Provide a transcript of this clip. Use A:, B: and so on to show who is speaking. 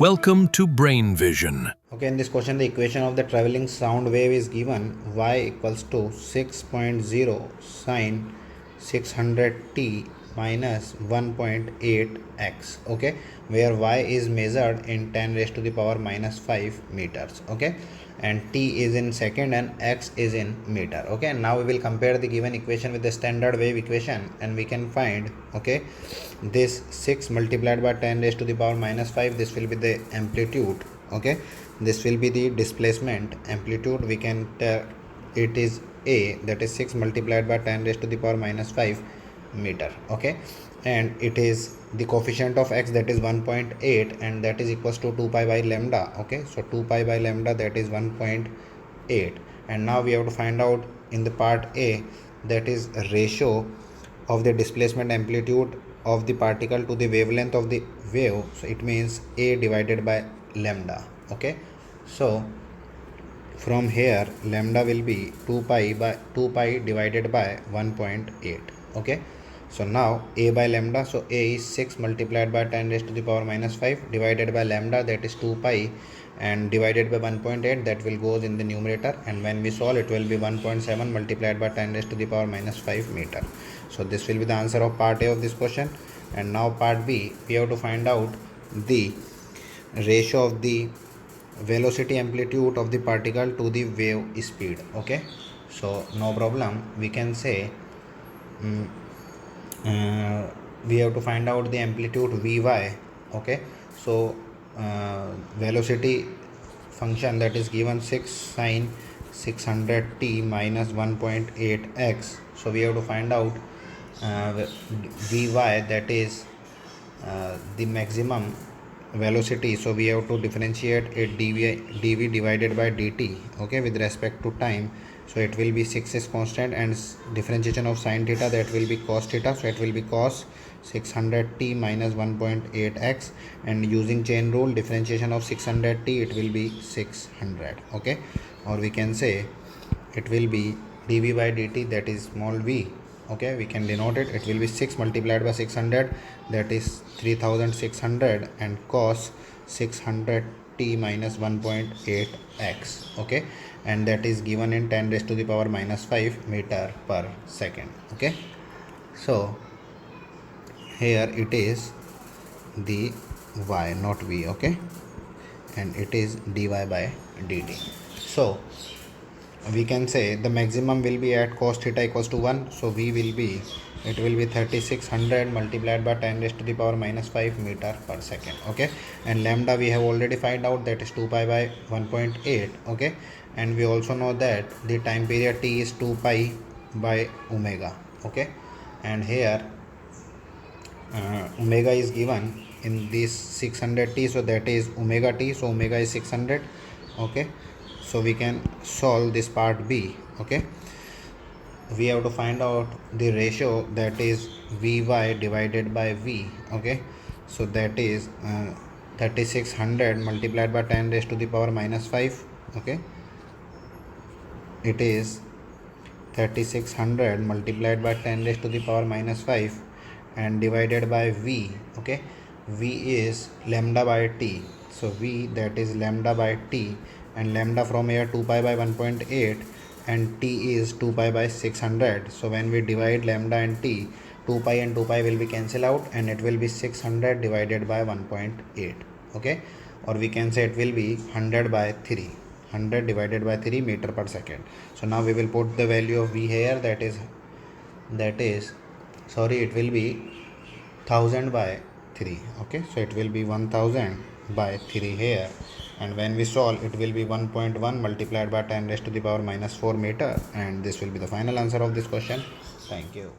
A: Welcome to Brain Vision.
B: Okay, in this question the equation of the traveling sound wave is given y equals to 6.0 sine 600t minus 1.8x. Okay, where y is measured in 10 raised to the power minus 5 meters. Okay, and t is in second and x is in meter. Okay, and now we will compare the given equation with the standard wave equation, and we can find, okay, this 6 multiplied by 10 raised to the power minus 5, this will be the amplitude. Okay, this will be the displacement. Amplitude we can tell it is a, that is 6 multiplied by 10 raised to the power minus 5 meter. Okay, and it is the coefficient of x, that is 1.8, and that is equals to 2 pi by lambda. Okay, so 2 pi by lambda, that is 1.8. and now we have to find out in the part a, that is ratio of the displacement amplitude of the particle to the wavelength of the wave. So it means a divided by lambda. Okay, so from here lambda will be 2 pi divided by 1.8. Okay, so now a by lambda, so a is 6 multiplied by 10 raised to the power minus 5 divided by lambda, that is 2 pi, and divided by 1.8, that will goes in the numerator, and when we solve it will be 1.7 multiplied by 10 raised to the power minus 5 meter. So this will be the answer of part A of this question. And now part B, we have to find out the ratio of the velocity amplitude of the particle to the wave speed. Okay, so no problem, we can say we have to find out the amplitude Vy. Okay, so velocity function, that is given 6 sine 600t minus 1.8x. so we have to find out Vy, that is the maximum velocity. So we have to differentiate it dv divided by dt. Okay, with respect to time. So it will be 6 is constant, and differentiation of sine theta, that will be cos theta. So it will be cos 600t minus 1.8x, and using chain rule, differentiation of 600t, it will be 600. Okay, or we can say it will be dv by dt, that is small v. Okay, we can denote it, it will be 6 multiplied by 600, that is 3600, and cos 600t minus 1.8x. okay, and that is given in 10 raised to the power minus 5 meter per second. Okay, so here it is the y, not v. Okay, and it is dy by dt. So we can say the maximum will be at cos theta equals to 1. So v will be, it will be 3600 multiplied by 10 raised to the power minus 5 meter per second. Okay, and lambda we have already find out, that is 2 pi by 1.8. okay, and we also know that the time period t is 2 pi by omega. Okay, and here omega is given in this 600t, so that is omega t, so omega is 600. Okay, so we can solve this part B. Okay, we have to find out the ratio, that is Vy divided by V. Okay, so that is 3600 multiplied by 10 raised to the power minus 5. Okay, it is 3600 multiplied by 10 raised to the power minus 5 and divided by V. Okay, V is lambda by t, so V, that is lambda by t, and lambda from here 2 pi by 1.8, and t is 2 pi by 600. so when we divide lambda and t, 2 pi and 2 pi will be cancel out, and it will be 600 divided by 1.8. okay, or we can say it will be 100 by 3, 100 divided by 3 meter per second. So now we will put the value of V here, that is sorry, it will be 1000 by 3. okay, so it will be 1000 by 3 here, and when we solve, it will be 1.1 multiplied by 10 raised to the power minus 4 meter, and this will be the final answer of this question. Thank you.